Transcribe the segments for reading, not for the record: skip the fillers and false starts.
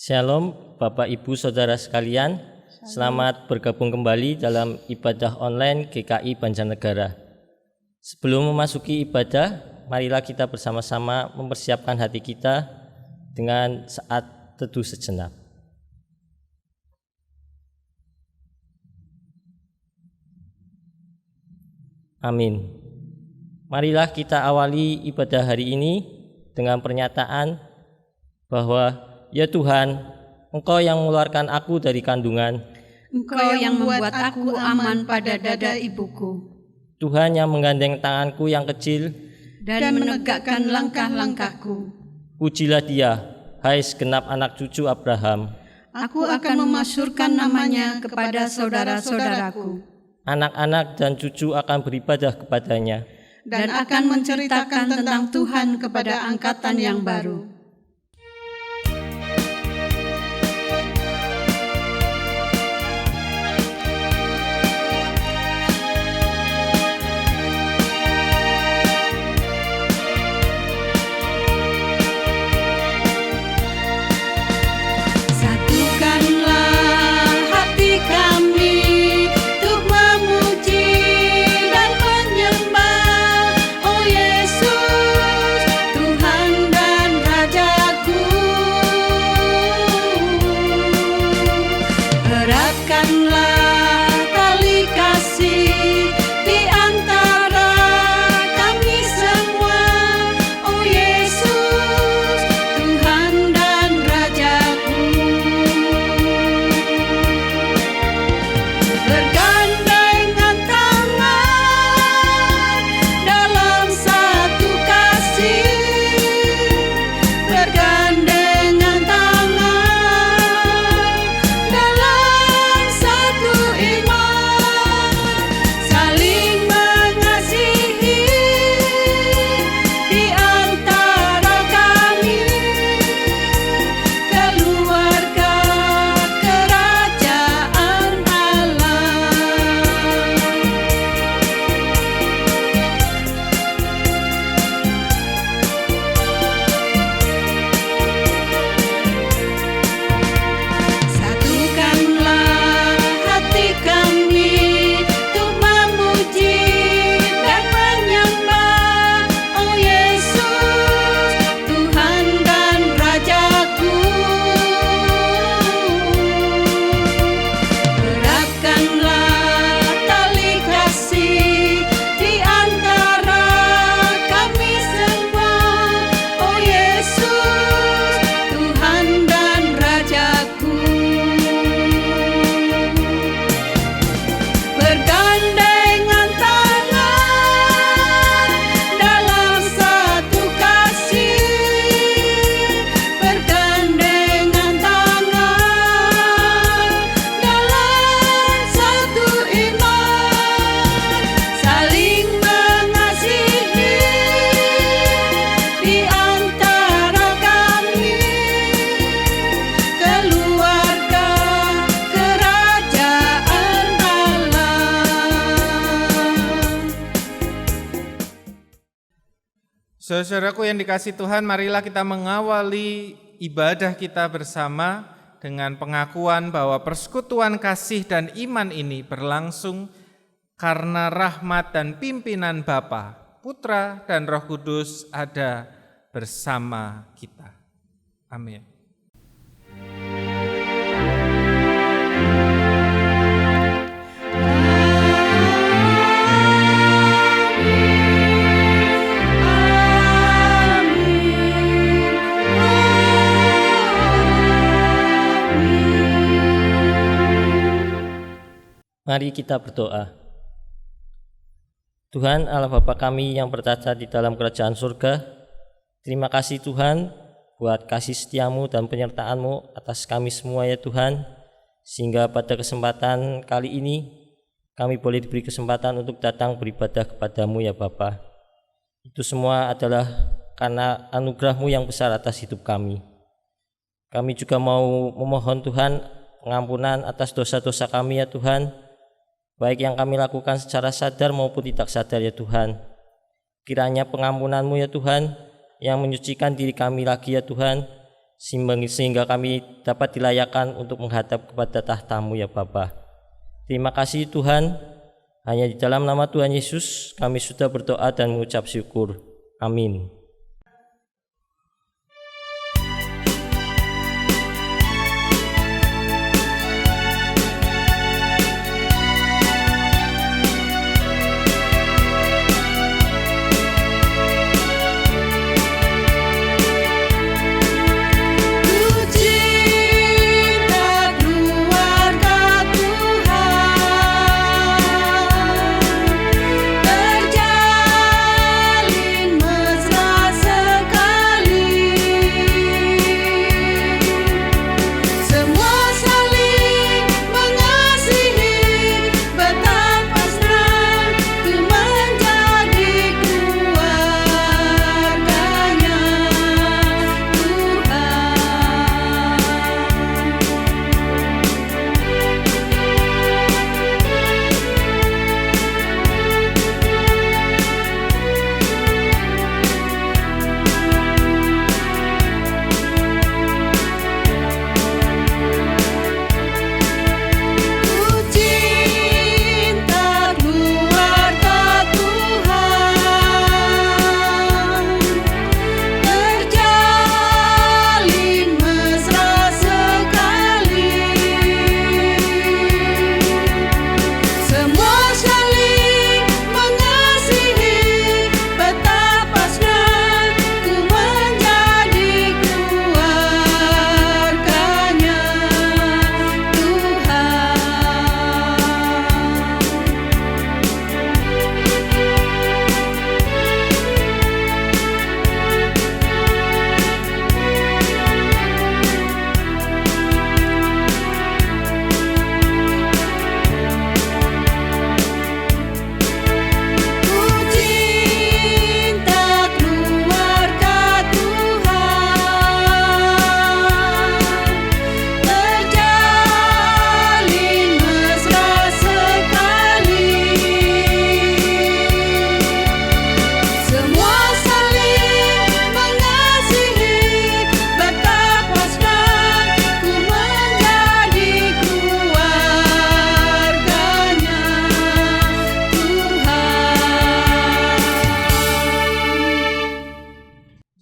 Shalom Bapak Ibu Saudara sekalian, selamat bergabung kembali dalam ibadah online GKI Banjarnegara. Sebelum memasuki ibadah, marilah kita bersama-sama mempersiapkan hati kita dengan saat teduh sejenak. Amin. Marilah kita awali ibadah hari ini dengan pernyataan bahwa ya Tuhan, Engkau yang mengeluarkan aku dari kandungan. Engkau yang membuat aku aman pada dada ibuku. Tuhan yang menggandeng tanganku yang kecil dan menegakkan langkah-langkahku. Pujilah Dia, hai segenap anak cucu Abraham. Aku akan memasyurkan namanya kepada saudara-saudaraku. Anak-anak dan cucu akan beribadah kepadanya. Dan akan menceritakan tentang Tuhan kepada angkatan yang baru. Saudaraku yang dikasihi Tuhan, marilah kita mengawali ibadah kita bersama dengan pengakuan bahwa persekutuan kasih dan iman ini berlangsung karena rahmat dan pimpinan Bapa, Putra, dan Roh Kudus ada bersama kita. Amin. Mari kita berdoa. Tuhan Allah Bapa kami yang bertata di dalam kerajaan surga, terima kasih Tuhan buat kasih setiamu dan penyertaan-Mu atas kami semua ya Tuhan, sehingga pada kesempatan kali ini kami boleh diberi kesempatan untuk datang beribadah kepada-Mu ya Bapa. Itu semua adalah karena anugerah-Mu yang besar atas hidup kami. Kami juga mau memohon Tuhan pengampunan atas dosa-dosa kami ya Tuhan, baik yang kami lakukan secara sadar maupun tidak sadar ya Tuhan. Kiranya pengampunan-Mu ya Tuhan yang menyucikan diri kami lagi ya Tuhan, sehingga kami dapat dilayakkan untuk menghadap kepada tahta-Mu ya Bapa. Terima kasih Tuhan, hanya di dalam nama Tuhan Yesus kami sudah berdoa dan mengucap syukur. Amin.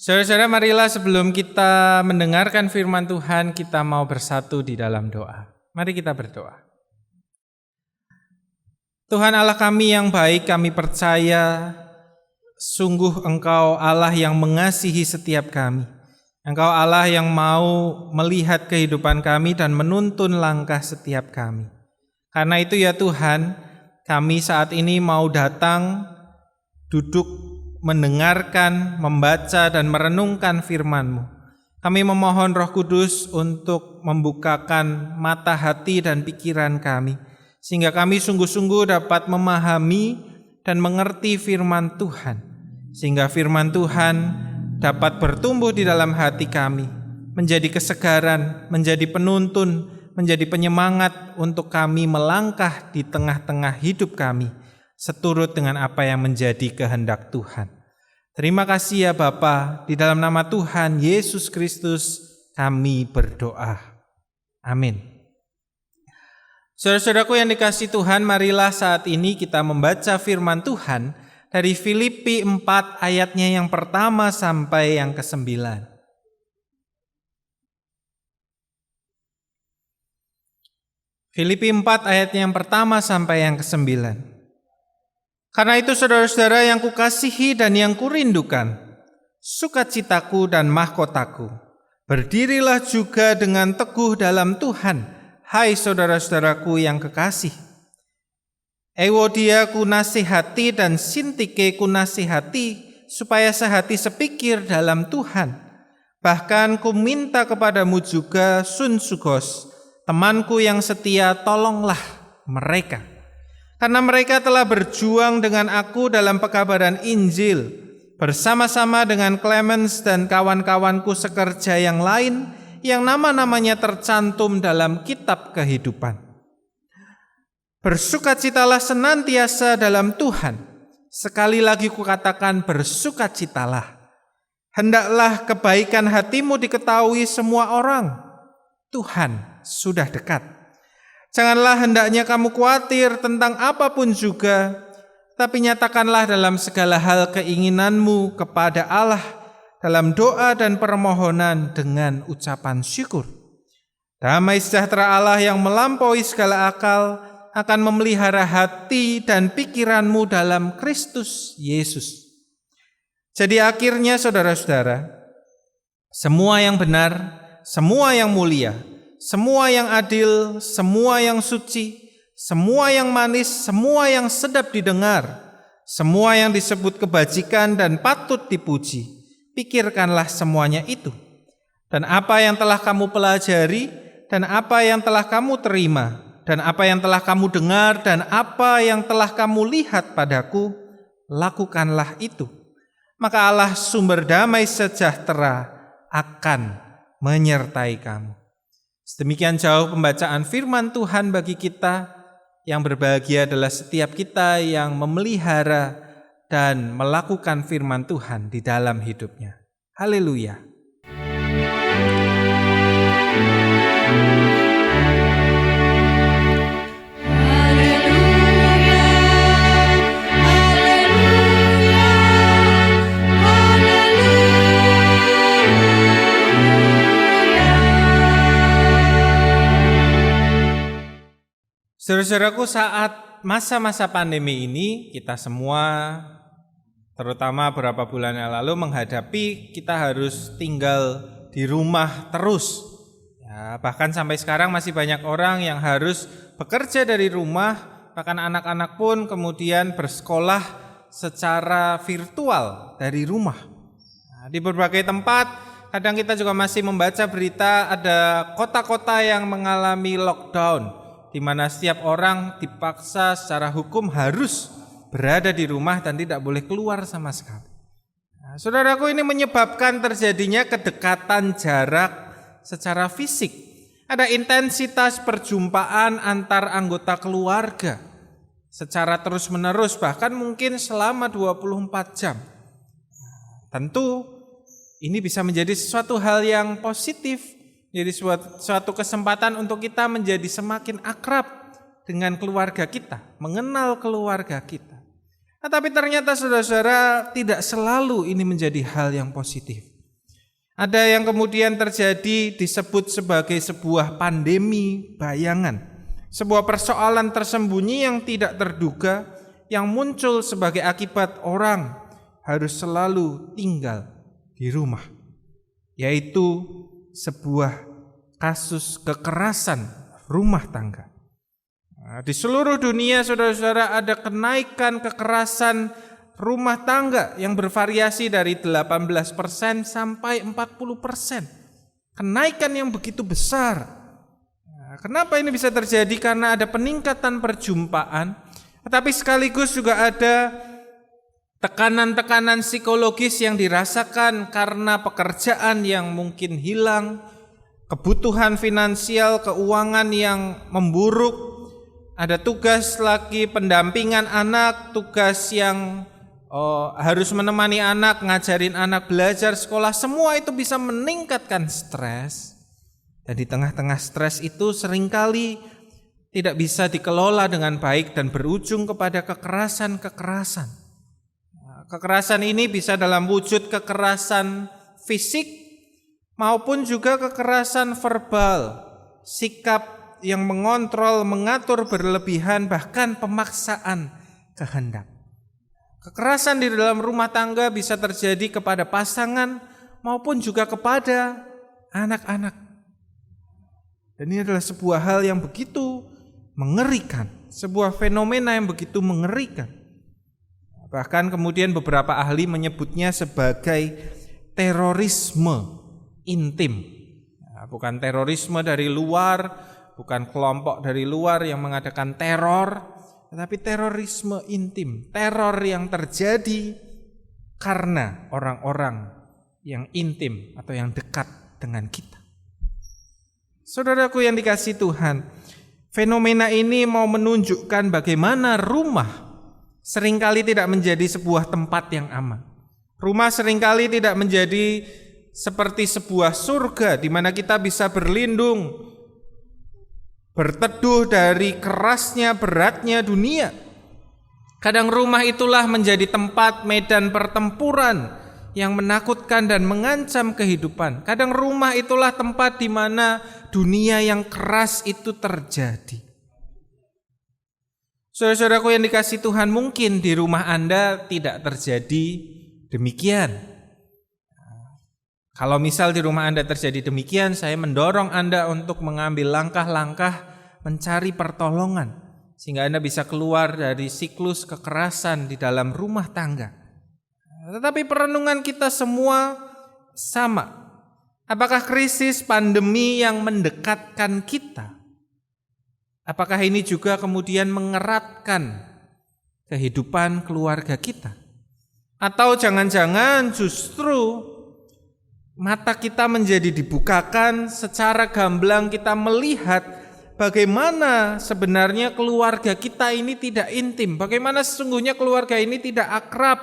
Saudara-saudara, marilah sebelum kita mendengarkan firman Tuhan, kita mau bersatu di dalam doa. Mari kita berdoa. Tuhan Allah kami yang baik, kami percaya sungguh Engkau Allah yang mengasihi setiap kami. Engkau Allah yang mau melihat kehidupan kami dan menuntun langkah setiap kami. Karena itu ya Tuhan, kami saat ini mau datang, duduk, mendengarkan, membaca, dan merenungkan firman-Mu. Kami memohon Roh Kudus untuk membukakan mata hati dan pikiran kami, sehingga kami sungguh-sungguh dapat memahami dan mengerti firman Tuhan, sehingga firman Tuhan dapat bertumbuh di dalam hati kami, menjadi kesegaran, menjadi penuntun, menjadi penyemangat untuk kami melangkah di tengah-tengah hidup kami, seturut dengan apa yang menjadi kehendak Tuhan. Terima kasih ya Bapa, di dalam nama Tuhan Yesus Kristus kami berdoa. Amin. Saudara-saudaraku yang dikasihi Tuhan, marilah saat ini kita membaca firman Tuhan dari Filipi 4 ayatnya yang pertama sampai yang ke-9. Filipi 4 ayatnya yang pertama sampai yang ke-9. Karena itu saudara-saudara yang kukasihi dan yang kurindukan, sukacitaku dan mahkotaku, berdirilah juga dengan teguh dalam Tuhan, hai saudara-saudaraku yang kekasih. Euodia ku nasihati dan Sintike ku nasihati, supaya sehati sepikir dalam Tuhan. Bahkan ku minta kepadamu juga Sunsugos, temanku yang setia, tolonglah mereka. Karena mereka telah berjuang dengan aku dalam pekabaran Injil, bersama-sama dengan Clemens dan kawan-kawanku sekerja yang lain, yang nama-namanya tercantum dalam kitab kehidupan. Bersukacitalah senantiasa dalam Tuhan. Sekali lagi kukatakan bersukacitalah. Hendaklah kebaikan hatimu diketahui semua orang. Tuhan sudah dekat. Janganlah hendaknya kamu khawatir tentang apapun juga, tapi nyatakanlah dalam segala hal keinginanmu kepada Allah dalam doa dan permohonan dengan ucapan syukur. Damai sejahtera Allah yang melampaui segala akal akan memelihara hati dan pikiranmu dalam Kristus Yesus. Jadi akhirnya saudara-saudara, semua yang benar, semua yang mulia, semua yang adil, semua yang suci, semua yang manis, semua yang sedap didengar, semua yang disebut kebajikan dan patut dipuji, pikirkanlah semuanya itu. Dan apa yang telah kamu pelajari, dan apa yang telah kamu terima, dan apa yang telah kamu dengar, dan apa yang telah kamu lihat padaku, lakukanlah itu. Maka Allah sumber damai sejahtera akan menyertai kamu. Sedemikian jauh pembacaan firman Tuhan bagi kita. Yang berbahagia adalah setiap kita yang memelihara dan melakukan firman Tuhan di dalam hidupnya. Haleluya. Saudara-saudaraku, saat masa-masa pandemi ini kita semua, terutama beberapa bulan yang lalu, menghadapi kita harus tinggal di rumah terus. Ya, bahkan sampai sekarang masih banyak orang yang harus bekerja dari rumah, bahkan anak-anak pun kemudian bersekolah secara virtual dari rumah. Nah, di berbagai tempat, kadang kita juga masih membaca berita ada kota-kota yang mengalami lockdown, di mana setiap orang dipaksa secara hukum harus berada di rumah dan tidak boleh keluar sama sekali. Nah, saudaraku, ini menyebabkan terjadinya kedekatan jarak secara fisik. Ada intensitas perjumpaan antar anggota keluarga secara terus-menerus, bahkan mungkin selama 24 jam. Tentu ini bisa menjadi sesuatu hal yang positif, jadi suatu kesempatan untuk kita menjadi semakin akrab dengan keluarga kita, mengenal keluarga kita. Nah, tapi ternyata saudara-saudara, tidak selalu ini menjadi hal yang positif. Ada yang kemudian terjadi disebut sebagai sebuah pandemi bayangan, sebuah persoalan tersembunyi yang tidak terduga yang muncul sebagai akibat orang harus selalu tinggal di rumah, yaitu sebuah kasus kekerasan rumah tangga. Nah, di seluruh dunia saudara-saudara ada kenaikan kekerasan rumah tangga yang bervariasi dari 18% sampai 40%. Kenaikan yang begitu besar. Nah, kenapa ini bisa terjadi? Karena ada peningkatan perjumpaan, tetapi sekaligus juga ada tekanan-tekanan psikologis yang dirasakan karena pekerjaan yang mungkin hilang, kebutuhan finansial, keuangan yang memburuk, ada tugas lagi pendampingan anak, tugas yang harus menemani anak, ngajarin anak belajar sekolah, semua itu bisa meningkatkan stres. Dan di tengah-tengah stres itu seringkali tidak bisa dikelola dengan baik dan berujung kepada kekerasan-kekerasan. Kekerasan ini bisa dalam wujud kekerasan fisik maupun juga kekerasan verbal, sikap yang mengontrol, mengatur berlebihan, bahkan pemaksaan kehendak. Kekerasan di dalam rumah tangga bisa terjadi kepada pasangan maupun juga kepada anak-anak. Dan ini adalah sebuah hal yang begitu mengerikan, sebuah fenomena yang begitu mengerikan. Bahkan kemudian beberapa ahli menyebutnya sebagai terorisme intim. Nah, bukan terorisme dari luar, bukan kelompok dari luar yang mengadakan teror, tetapi terorisme intim, teror yang terjadi karena orang-orang yang intim atau yang dekat dengan kita. Saudaraku yang dikasihi Tuhan, fenomena ini mau menunjukkan bagaimana rumah seringkali tidak menjadi sebuah tempat yang aman. Rumah seringkali tidak menjadi seperti sebuah surga di mana kita bisa berlindung, berteduh dari kerasnya, beratnya dunia. Kadang rumah itulah menjadi tempat medan pertempuran yang menakutkan dan mengancam kehidupan. Kadang rumah itulah tempat di mana dunia yang keras itu terjadi. Saudara-saudaraku yang dikasihi Tuhan, mungkin di rumah Anda tidak terjadi demikian. Kalau misal di rumah Anda terjadi demikian, saya mendorong Anda untuk mengambil langkah-langkah mencari pertolongan, sehingga Anda bisa keluar dari siklus kekerasan di dalam rumah tangga. Tetapi perenungan kita semua sama. Apakah krisis pandemi yang mendekatkan kita? Apakah ini juga kemudian mengeratkan kehidupan keluarga kita? Atau jangan-jangan justru mata kita menjadi dibukakan, secara gamblang kita melihat bagaimana sebenarnya keluarga kita ini tidak intim, bagaimana sesungguhnya keluarga ini tidak akrab.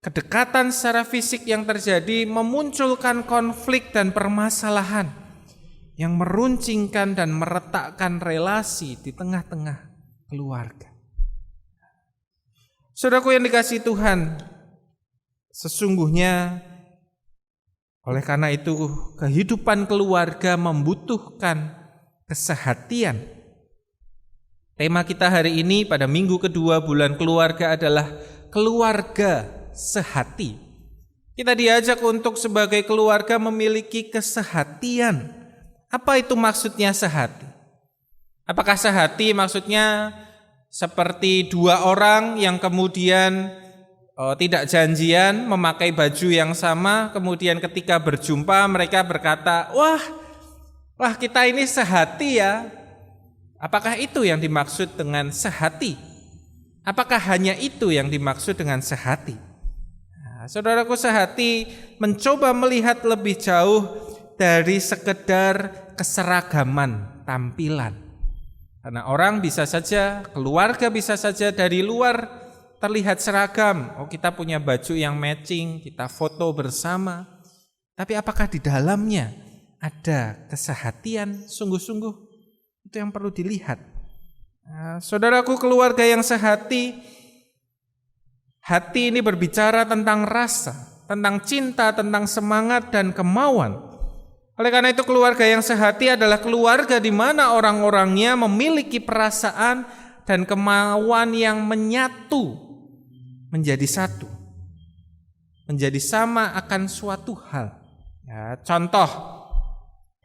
Kedekatan secara fisik yang terjadi memunculkan konflik dan permasalahan yang meruncingkan dan meretakkan relasi di tengah-tengah keluarga. Saudaraku yang dikasihi Tuhan, sesungguhnya oleh karena itu kehidupan keluarga membutuhkan kesehatian. Tema kita hari ini pada minggu kedua bulan keluarga adalah keluarga sehati. Kita diajak untuk sebagai keluarga memiliki kesehatian. Apa itu maksudnya sehati? Apakah sehati maksudnya seperti dua orang yang kemudian tidak janjian memakai baju yang sama, kemudian ketika berjumpa mereka berkata, wah kita ini sehati ya. Apakah itu yang dimaksud dengan sehati? Apakah hanya itu yang dimaksud dengan sehati? Nah, saudaraku, sehati mencoba melihat lebih jauh dari sekedar keseragaman tampilan. Karena orang bisa saja, keluarga bisa saja dari luar terlihat seragam. Oh, kita punya baju yang matching, kita foto bersama. Tapi apakah di dalamnya ada kesehatian sungguh-sungguh? Itu yang perlu dilihat. Nah, saudaraku, keluarga yang sehati, hati ini berbicara tentang rasa, tentang cinta, tentang semangat dan kemauan. Oleh karena itu keluarga yang sehati adalah keluarga di mana orang-orangnya memiliki perasaan dan kemauan yang menyatu, menjadi satu, menjadi sama akan suatu hal. Ya, contoh,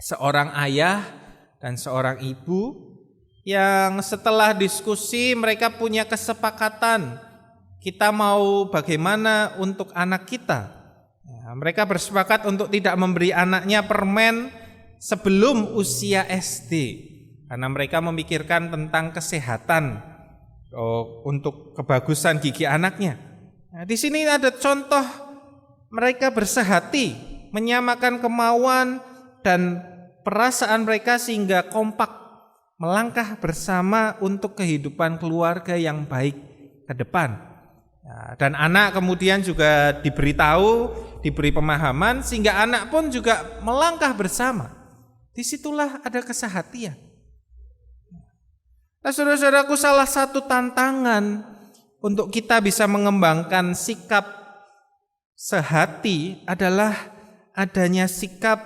seorang ayah dan seorang ibu yang setelah diskusi mereka punya kesepakatan, kita mau bagaimana untuk anak kita. Ya, mereka bersepakat untuk tidak memberi anaknya permen sebelum usia SD, karena mereka memikirkan tentang kesehatan, untuk kebagusan gigi anaknya. Nah, di sini ada contoh mereka bersehati, menyamakan kemauan dan perasaan mereka sehingga kompak melangkah bersama untuk kehidupan keluarga yang baik ke depan. Nah, dan anak kemudian juga diberitahu, diberi pemahaman sehingga anak pun juga melangkah bersama. Disitulah ada kesehatian. Nah, saudara-saudaraku, salah satu tantangan untuk kita bisa mengembangkan sikap sehati adalah adanya sikap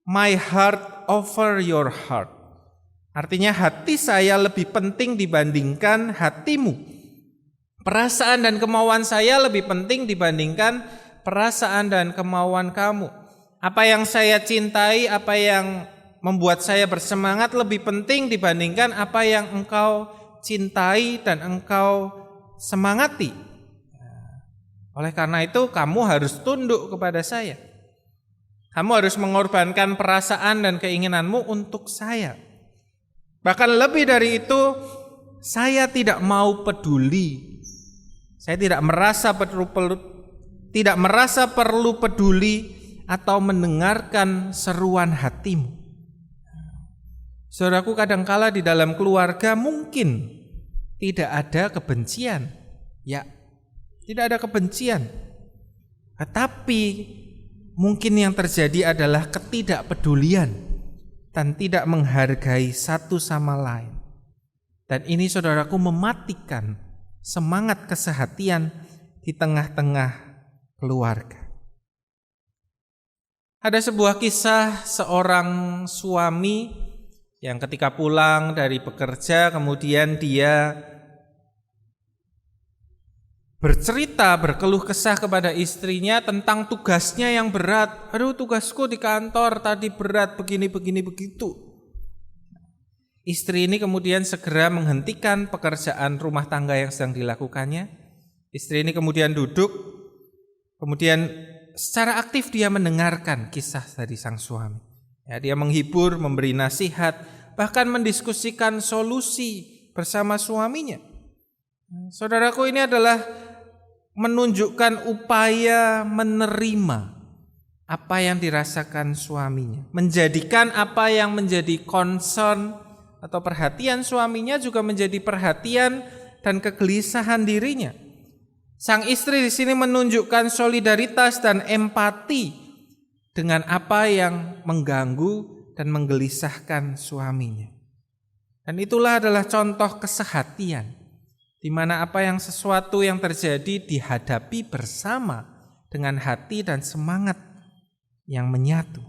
my heart over your heart. Artinya hati saya lebih penting dibandingkan hatimu. Perasaan dan kemauan saya lebih penting dibandingkan perasaan dan kemauan kamu. Apa yang saya cintai, apa yang membuat saya bersemangat lebih penting dibandingkan apa yang engkau cintai dan engkau semangati. Oleh karena itu kamu harus tunduk kepada saya. Kamu harus mengorbankan perasaan dan keinginanmu untuk saya. Bahkan lebih dari itu, saya tidak mau peduli. Saya tidak merasa perlu peduli atau mendengarkan seruan hatimu. Saudaraku, kadangkala di dalam keluarga mungkin tidak ada kebencian. Ya, tidak ada kebencian. Tetapi mungkin yang terjadi adalah ketidakpedulian dan tidak menghargai satu sama lain. Dan ini saudaraku mematikan semangat kesehatian di tengah-tengah keluarga. Ada sebuah kisah seorang suami yang ketika pulang dari bekerja kemudian dia berkeluh kesah kepada istrinya tentang tugasnya yang berat. Aduh, tugasku di kantor tadi berat begini begitu. Istri ini kemudian segera menghentikan pekerjaan rumah tangga yang sedang dilakukannya. Istri ini kemudian duduk, kemudian secara aktif dia mendengarkan kisah dari sang suami. Ya, dia menghibur, memberi nasihat, bahkan mendiskusikan solusi bersama suaminya. Saudaraku, ini adalah menunjukkan upaya menerima apa yang dirasakan suaminya, menjadikan apa yang menjadi concern atau perhatian suaminya juga menjadi perhatian dan kegelisahan dirinya. Sang istri di sini menunjukkan solidaritas dan empati dengan apa yang mengganggu dan menggelisahkan suaminya. Dan itulah adalah contoh kesehatian, di mana sesuatu yang terjadi dihadapi bersama dengan hati dan semangat yang menyatu.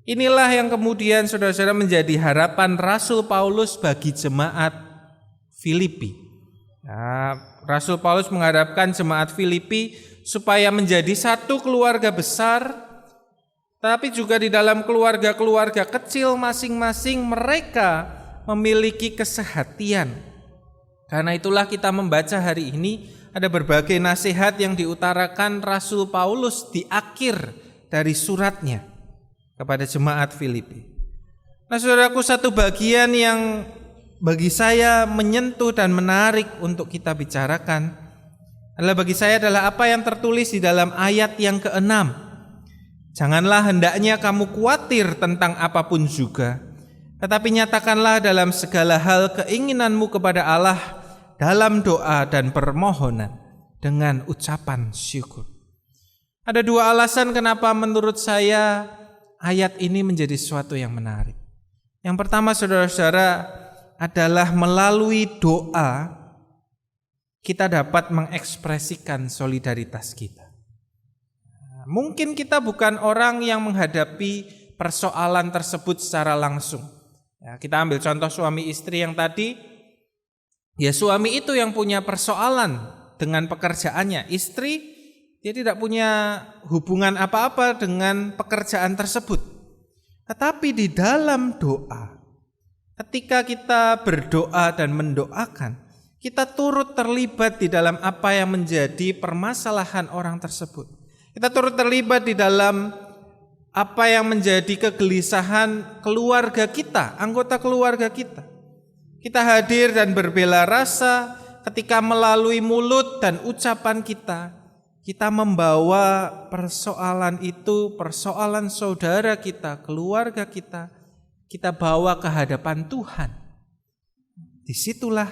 Inilah yang kemudian saudara-saudara menjadi harapan Rasul Paulus bagi jemaat Filipi. Nah, Rasul Paulus mengharapkan jemaat Filipi supaya menjadi satu keluarga besar, tapi juga di dalam keluarga-keluarga kecil masing-masing mereka memiliki kesehatian. Karena itulah kita membaca hari ini ada berbagai nasihat yang diutarakan Rasul Paulus di akhir dari suratnya kepada jemaat Filipi. Nah, saudaraku, satu bagian yang bagi saya menyentuh dan menarik untuk kita bicarakan adalah apa yang tertulis di dalam ayat yang ke-6. Janganlah hendaknya kamu khawatir tentang apapun juga, tetapi nyatakanlah dalam segala hal keinginanmu kepada Allah dalam doa dan permohonan dengan ucapan syukur. Ada dua alasan kenapa menurut saya ayat ini menjadi sesuatu yang menarik. Yang pertama, saudara-saudara, adalah melalui doa kita dapat mengekspresikan solidaritas kita. Mungkin kita bukan orang yang menghadapi persoalan tersebut secara langsung. Ya, kita ambil contoh suami istri yang tadi. Ya, suami itu yang punya persoalan dengan pekerjaannya. Istri dia tidak punya hubungan apa-apa dengan pekerjaan tersebut. Tetapi di dalam doa, ketika kita berdoa dan mendoakan, kita turut terlibat di dalam apa yang menjadi permasalahan orang tersebut. Kita turut terlibat di dalam apa yang menjadi kegelisahan keluarga kita, anggota keluarga kita. Kita hadir dan berbela rasa ketika melalui mulut dan ucapan kita membawa persoalan itu, persoalan saudara kita, keluarga kita bawa ke hadapan Tuhan. Disitulah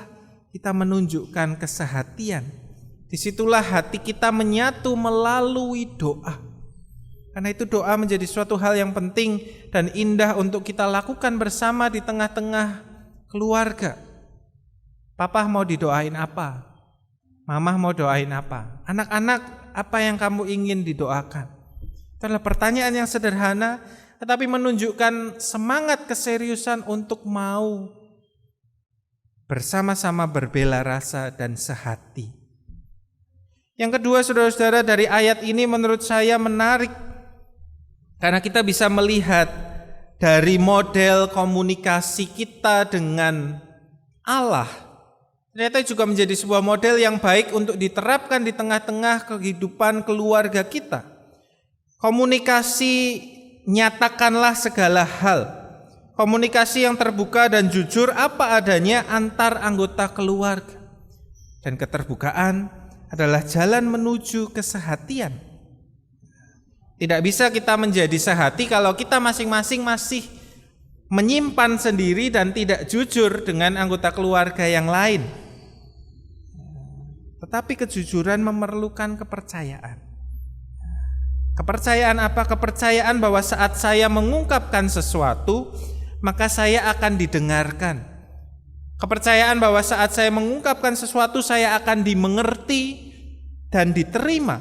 kita menunjukkan kesehatian. Disitulah hati kita menyatu melalui doa. Karena itu doa menjadi suatu hal yang penting dan indah untuk kita lakukan bersama di tengah-tengah keluarga. Papa mau didoain apa? Mama mau doain apa? Anak-anak, apa yang kamu ingin didoakan? Itu adalah pertanyaan yang sederhana, tetapi menunjukkan semangat keseriusan untuk mau bersama-sama berbela rasa dan sehati. Yang kedua, saudara-saudara, dari ayat ini menurut saya menarik karena kita bisa melihat dari model komunikasi kita dengan Allah. Ternyata juga menjadi sebuah model yang baik untuk diterapkan di tengah-tengah kehidupan keluarga kita. Komunikasi, nyatakanlah segala hal. Komunikasi yang terbuka dan jujur apa adanya antar anggota keluarga. Dan keterbukaan adalah jalan menuju kesehatian. Tidak bisa kita menjadi sehati kalau kita masing-masing masih menyimpan sendiri dan tidak jujur dengan anggota keluarga yang lain. Tetapi kejujuran memerlukan kepercayaan. Kepercayaan apa? Kepercayaan bahwa saat saya mengungkapkan sesuatu, maka saya akan didengarkan. Kepercayaan bahwa saat saya mengungkapkan sesuatu, saya akan dimengerti dan diterima.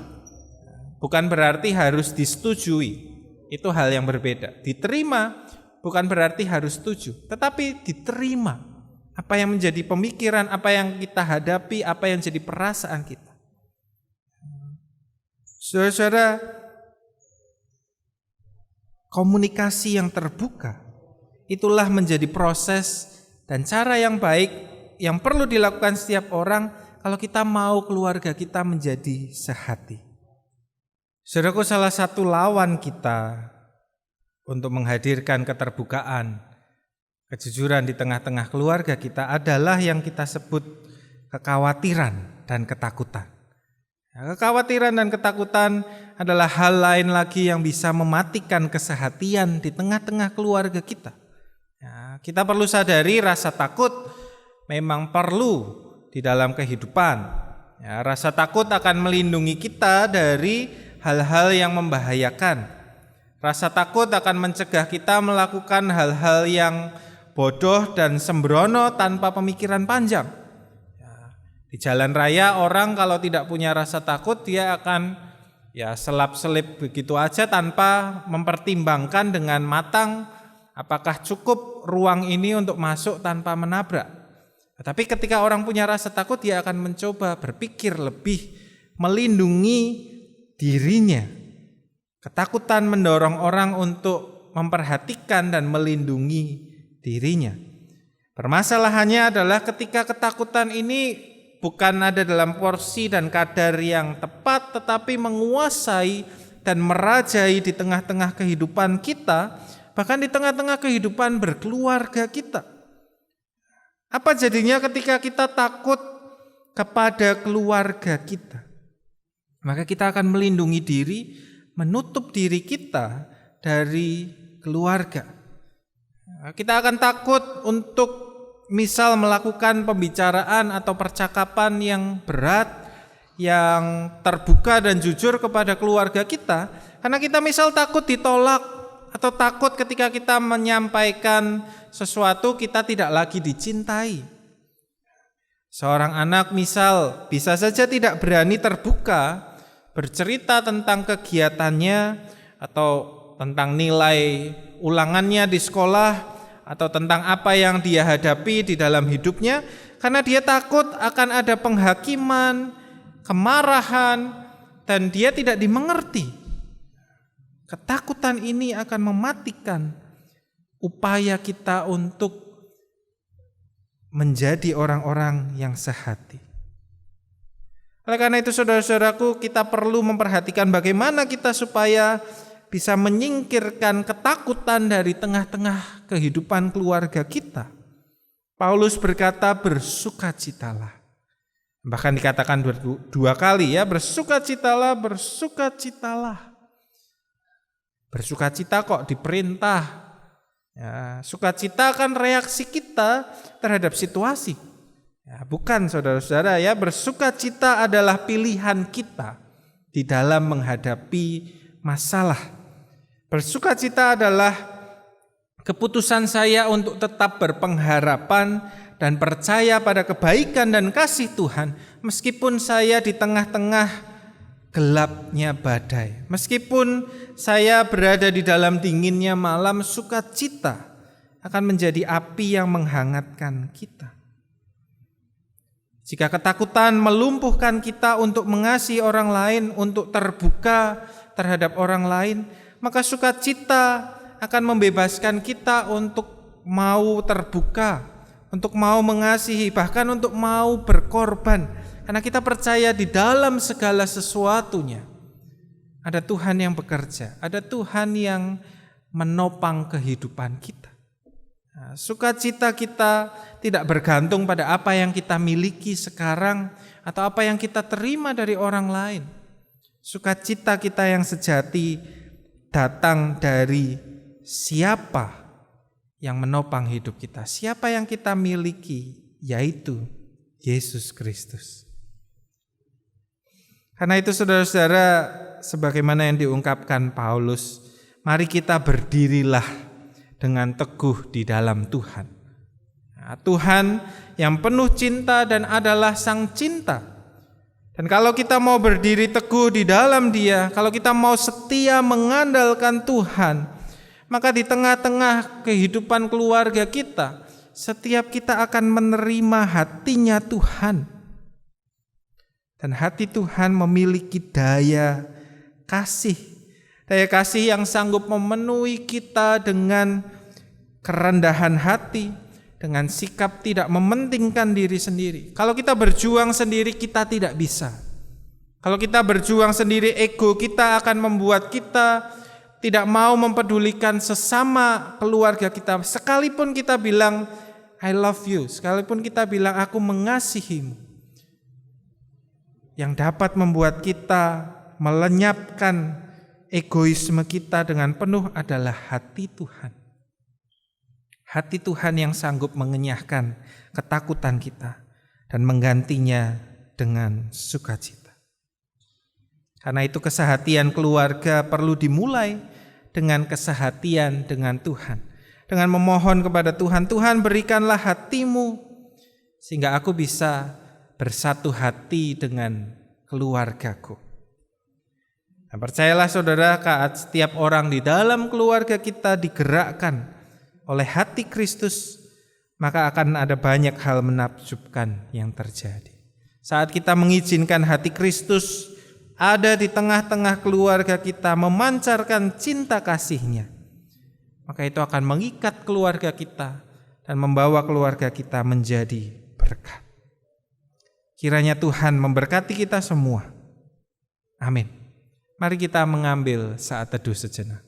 Bukan berarti harus disetujui. Itu hal yang berbeda. Diterima bukan berarti harus setuju, tetapi diterima. Apa yang menjadi pemikiran, apa yang kita hadapi, apa yang jadi perasaan kita. Saudara-saudara, komunikasi yang terbuka itulah menjadi proses dan cara yang baik yang perlu dilakukan setiap orang kalau kita mau keluarga kita menjadi sehati. Saudaraku, salah satu lawan kita untuk menghadirkan keterbukaan, kejujuran di tengah-tengah keluarga kita adalah yang kita sebut kekhawatiran dan ketakutan. Kekhawatiran dan ketakutan adalah hal lain lagi yang bisa mematikan kesehatian di tengah-tengah keluarga kita. Kita perlu sadari rasa takut memang perlu di dalam kehidupan. Rasa takut akan melindungi kita dari hal-hal yang membahayakan. Rasa takut akan mencegah kita melakukan hal-hal yang bodoh dan sembrono tanpa pemikiran panjang. Di jalan raya orang kalau tidak punya rasa takut dia akan selap-selip begitu aja tanpa mempertimbangkan dengan matang apakah cukup ruang ini untuk masuk tanpa menabrak. Tapi ketika orang punya rasa takut dia akan mencoba berpikir lebih melindungi dirinya. Ketakutan mendorong orang untuk memperhatikan dan melindungi dirinya. Permasalahannya adalah ketika ketakutan ini bukan ada dalam porsi dan kadar yang tepat, tetapi menguasai dan merajai di tengah-tengah kehidupan kita, bahkan di tengah-tengah kehidupan berkeluarga kita. Apa jadinya ketika kita takut kepada keluarga kita? Maka kita akan melindungi diri, menutup diri kita dari keluarga. Kita akan takut untuk misal melakukan pembicaraan atau percakapan yang berat, yang terbuka dan jujur kepada keluarga kita, karena kita misal takut ditolak atau takut ketika kita menyampaikan sesuatu kita tidak lagi dicintai. Seorang anak misal bisa saja tidak berani terbuka bercerita tentang kegiatannya atau tentang nilai ulangannya di sekolah atau tentang apa yang dia hadapi di dalam hidupnya karena dia takut akan ada penghakiman, kemarahan, dan dia tidak dimengerti. Ketakutan ini akan mematikan upaya kita untuk menjadi orang-orang yang sehati. Oleh karena itu saudara-saudaraku, kita perlu memperhatikan bagaimana kita supaya bisa menyingkirkan ketakutan dari tengah-tengah kehidupan keluarga kita. Paulus berkata bersukacitalah. Bahkan dikatakan dua kali ya, bersukacitalah, bersukacitalah. Bersukacita kok diperintah. Ya, sukacita kan reaksi kita terhadap situasi. Ya, bukan saudara-saudara ya, bersukacita adalah pilihan kita di dalam menghadapi masalah. Bersukacita adalah keputusan saya untuk tetap berpengharapan dan percaya pada kebaikan dan kasih Tuhan meskipun saya di tengah-tengah gelapnya badai. Meskipun saya berada di dalam dinginnya malam, sukacita akan menjadi api yang menghangatkan kita. Jika ketakutan melumpuhkan kita untuk mengasihi orang lain, untuk terbuka terhadap orang lain, maka sukacita akan membebaskan kita untuk mau terbuka, untuk mau mengasihi, bahkan untuk mau berkorban. Karena kita percaya di dalam segala sesuatunya ada Tuhan yang bekerja, ada Tuhan yang menopang kehidupan kita. Nah, sukacita kita tidak bergantung pada apa yang kita miliki sekarang atau apa yang kita terima dari orang lain. Sukacita kita yang sejati datang dari siapa yang menopang hidup kita, siapa yang kita miliki, yaitu Yesus Kristus. Karena itu saudara-saudara, sebagaimana yang diungkapkan Paulus, mari kita berdirilah dengan teguh di dalam Tuhan. Nah, Tuhan yang penuh cinta dan adalah Sang Cinta. Dan kalau kita mau berdiri teguh di dalam Dia, kalau kita mau setia mengandalkan Tuhan, maka di tengah-tengah kehidupan keluarga kita, setiap kita akan menerima hatinya Tuhan. Dan hati Tuhan memiliki daya kasih yang sanggup memenuhi kita dengan kerendahan hati, dengan sikap tidak mementingkan diri sendiri. Kalau kita berjuang sendiri, kita tidak bisa. Kalau kita berjuang sendiri, ego kita akan membuat kita tidak mau mempedulikan sesama keluarga kita. Sekalipun kita bilang, I love you, sekalipun kita bilang, aku mengasihimu. Yang dapat membuat kita melenyapkan egoisme kita dengan penuh adalah hati Tuhan. Hati Tuhan yang sanggup mengenyahkan ketakutan kita dan menggantinya dengan sukacita. Karena itu kesehatian keluarga perlu dimulai dengan kesehatian dengan Tuhan. Dengan memohon kepada Tuhan, Tuhan berikanlah hatimu sehingga aku bisa bersatu hati dengan keluargaku. Nah, percayalah saudara, setiap orang di dalam keluarga kita digerakkan oleh hati Kristus, maka akan ada banyak hal menakjubkan yang terjadi. Saat kita mengizinkan hati Kristus ada di tengah-tengah keluarga kita, memancarkan cinta kasih-Nya, maka itu akan mengikat keluarga kita dan membawa keluarga kita menjadi berkat. Kiranya Tuhan memberkati kita semua. Amin. Mari kita mengambil saat teduh sejenak.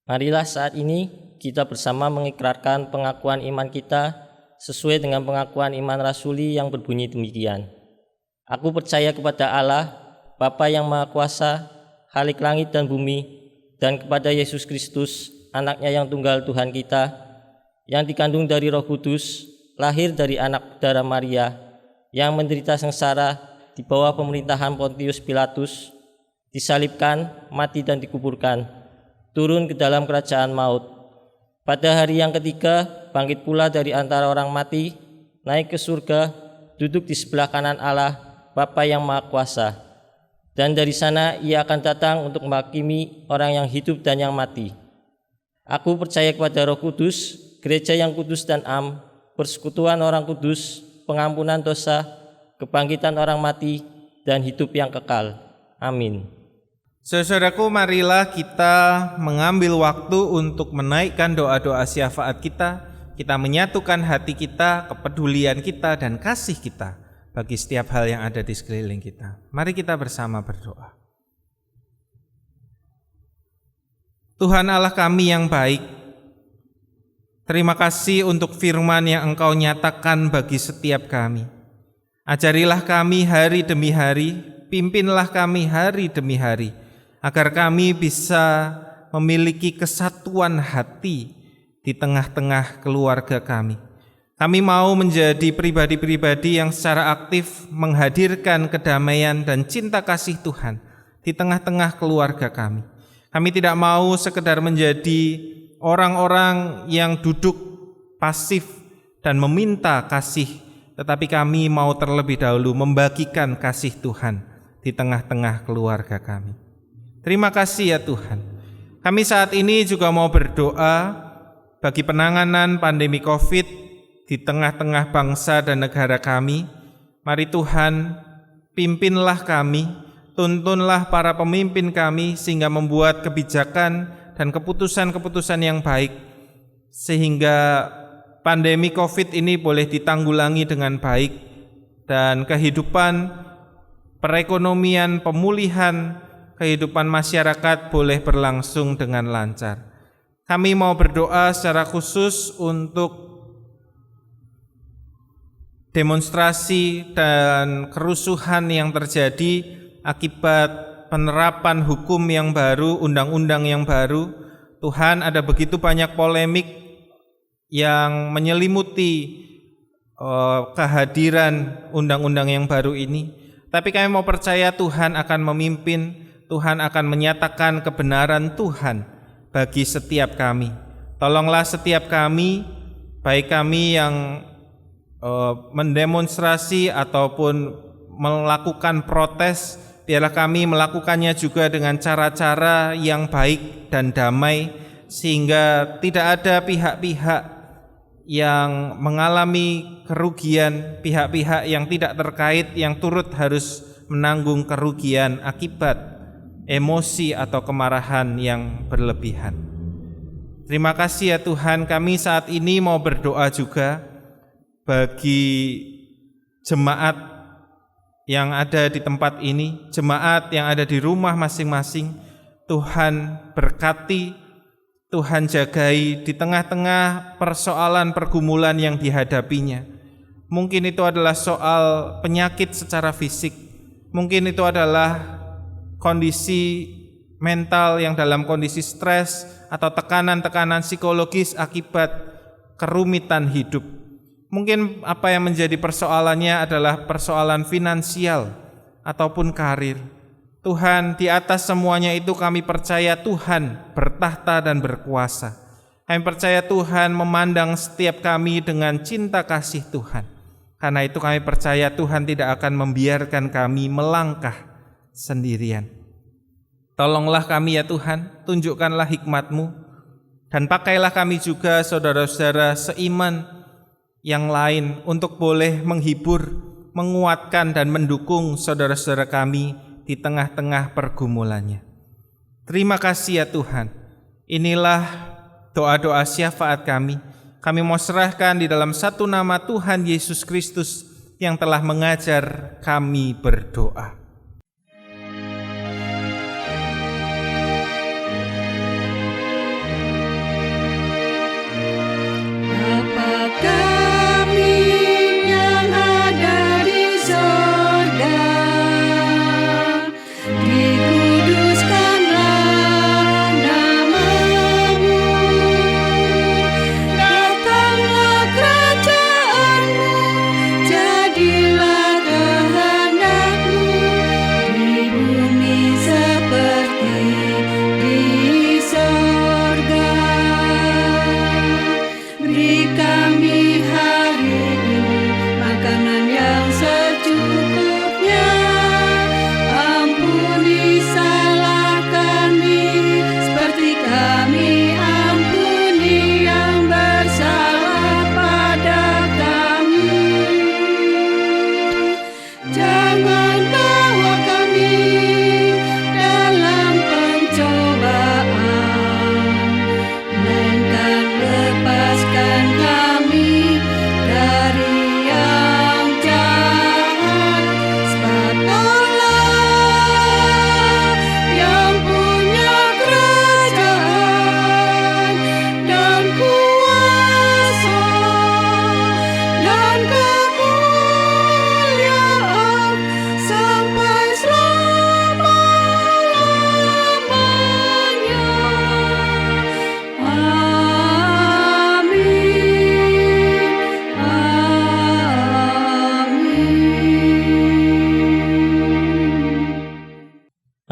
Marilah saat ini kita bersama mengikrarkan pengakuan iman kita sesuai dengan pengakuan iman rasuli yang berbunyi demikian. Aku percaya kepada Allah, Bapa yang Maha Kuasa, Khalik langit dan bumi, dan kepada Yesus Kristus, Anaknya yang tunggal Tuhan kita, yang dikandung dari Roh Kudus, lahir dari anak darah Maria, yang menderita sengsara di bawah pemerintahan Pontius Pilatus, disalibkan, mati dan dikuburkan, turun ke dalam kerajaan maut. Pada hari yang ketiga, bangkit pula dari antara orang mati, naik ke surga, duduk di sebelah kanan Allah, Bapa yang Maha Kuasa. Dan dari sana Ia akan datang untuk menghakimi orang yang hidup dan yang mati. Aku percaya kepada Roh Kudus, gereja yang kudus dan am, persekutuan orang kudus, pengampunan dosa, kebangkitan orang mati, dan hidup yang kekal. Amin. Saudaraku, marilah kita mengambil waktu untuk menaikkan doa-doa syafaat kita. Kita menyatukan hati kita, kepedulian kita, dan kasih kita bagi setiap hal yang ada di sekeliling kita. Mari kita bersama berdoa. Tuhan Allah kami yang baik, terima kasih untuk firman yang Engkau nyatakan bagi setiap kami. Ajarilah kami hari demi hari, pimpinlah kami hari demi hari, agar kami bisa memiliki kesatuan hati di tengah-tengah keluarga kami. Kami mau menjadi pribadi-pribadi yang secara aktif menghadirkan kedamaian dan cinta kasih Tuhan di tengah-tengah keluarga kami. Kami tidak mau sekedar menjadi orang-orang yang duduk pasif dan meminta kasih, tetapi kami mau terlebih dahulu membagikan kasih Tuhan di tengah-tengah keluarga kami. Terima kasih ya Tuhan. Kami saat ini juga mau berdoa bagi penanganan pandemi COVID di tengah-tengah bangsa dan negara kami. Mari Tuhan, pimpinlah kami, tuntunlah para pemimpin kami sehingga membuat kebijakan dan keputusan-keputusan yang baik, sehingga pandemi COVID ini boleh ditanggulangi dengan baik dan kehidupan perekonomian, pemulihan kehidupan masyarakat boleh berlangsung dengan lancar. Kami mau berdoa secara khusus untuk demonstrasi dan kerusuhan yang terjadi akibat penerapan hukum yang baru, undang-undang yang baru. Tuhan, ada begitu banyak polemik yang menyelimuti kehadiran undang-undang yang baru ini. Tapi kami mau percaya Tuhan akan memimpin, Tuhan akan menyatakan kebenaran Tuhan bagi setiap kami. Tolonglah setiap kami, baik kami yang mendemonstrasi ataupun melakukan protes, biarlah kami melakukannya juga dengan cara-cara yang baik dan damai, sehingga tidak ada pihak-pihak yang mengalami kerugian, pihak-pihak yang tidak terkait yang turut harus menanggung kerugian akibat emosi atau kemarahan yang berlebihan. Terima kasih ya Tuhan, kami saat ini mau berdoa juga bagi jemaat yang ada di tempat ini, jemaat yang ada di rumah masing-masing. Tuhan berkati, Tuhan jagai di tengah-tengah persoalan pergumulan yang dihadapinya. Mungkin itu adalah soal penyakit secara fisik, mungkin itu adalah kondisi mental yang dalam kondisi stres atau tekanan-tekanan psikologis akibat kerumitan hidup. Mungkin apa yang menjadi persoalannya adalah persoalan finansial ataupun karir. Tuhan, di atas semuanya itu kami percaya Tuhan bertahta dan berkuasa. Kami percaya Tuhan memandang setiap kami dengan cinta kasih Tuhan. Karena itu kami percaya Tuhan tidak akan membiarkan kami melangkah sendirian. Tolonglah kami ya Tuhan, tunjukkanlah hikmat-Mu, dan pakailah kami juga saudara-saudara seiman yang lain untuk boleh menghibur, menguatkan dan mendukung saudara-saudara kami di tengah-tengah pergumulannya. Terima kasih ya Tuhan. Inilah doa-doa syafaat kami. Kami mau serahkan di dalam satu nama Tuhan Yesus Kristus yang telah mengajar kami berdoa.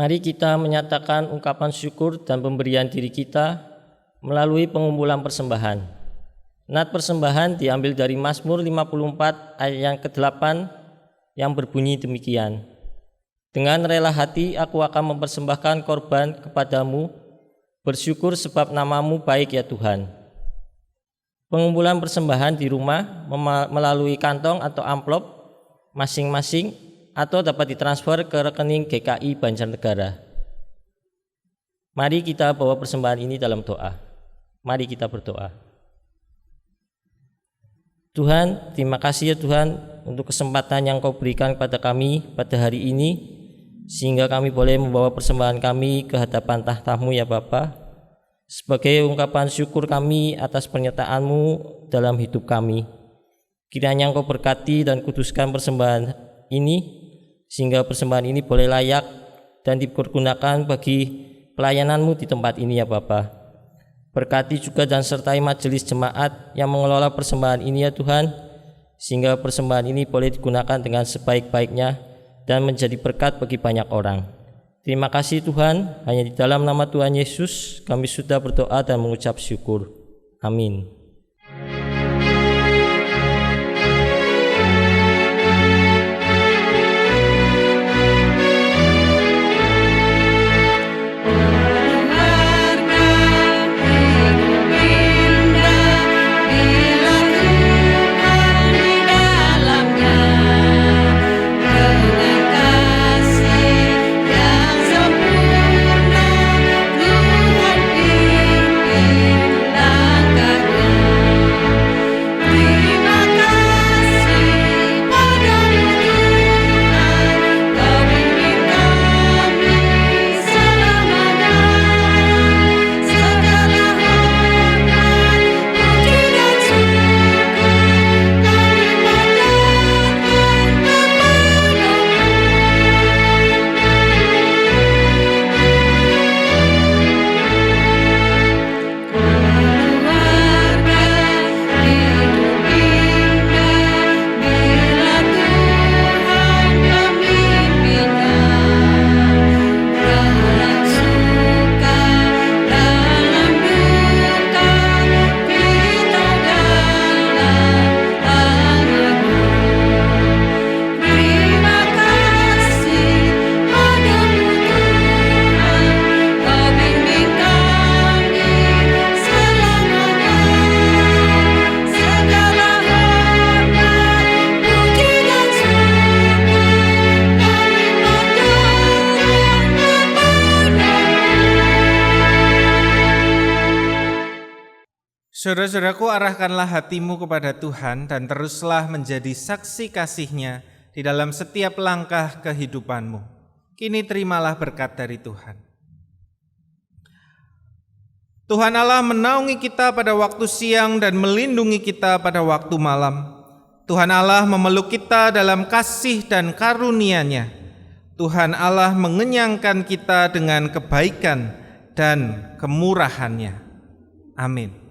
Mari kita menyatakan ungkapan syukur dan pemberian diri kita melalui pengumpulan persembahan. Nat persembahan diambil dari Mazmur 54 ayat yang ke-8 yang berbunyi demikian. Dengan rela hati aku akan mempersembahkan korban kepadamu, bersyukur sebab nama-Mu baik ya Tuhan. Pengumpulan persembahan di rumah melalui kantong atau amplop masing-masing atau dapat ditransfer ke rekening GKI Banjarnegara. Mari kita bawa persembahan ini dalam doa. Mari kita berdoa. Tuhan, terima kasih ya Tuhan untuk kesempatan yang Kau berikan kepada kami pada hari ini, sehingga kami boleh membawa persembahan kami ke hadapan tahta-Mu ya Bapa, sebagai ungkapan syukur kami atas penyertaan-Mu dalam hidup kami. Kiranya Engkau berkati dan kuduskan persembahan ini, sehingga persembahan ini boleh layak dan dipergunakan bagi pelayanan-Mu di tempat ini ya Bapa. Berkati juga dan sertai majelis jemaat yang mengelola persembahan ini ya Tuhan, sehingga persembahan ini boleh digunakan dengan sebaik-baiknya dan menjadi berkat bagi banyak orang. Terima kasih Tuhan, hanya di dalam nama Tuhan Yesus kami sudah berdoa dan mengucap syukur. Amin. Saudara-saudaraku, arahkanlah hatimu kepada Tuhan dan teruslah menjadi saksi kasih-Nya di dalam setiap langkah kehidupanmu. Kini terimalah berkat dari Tuhan. Tuhan Allah menaungi kita pada waktu siang dan melindungi kita pada waktu malam. Tuhan Allah memeluk kita dalam kasih dan karunia-Nya. Tuhan Allah mengenyangkan kita dengan kebaikan dan kemurahan-Nya. Amin.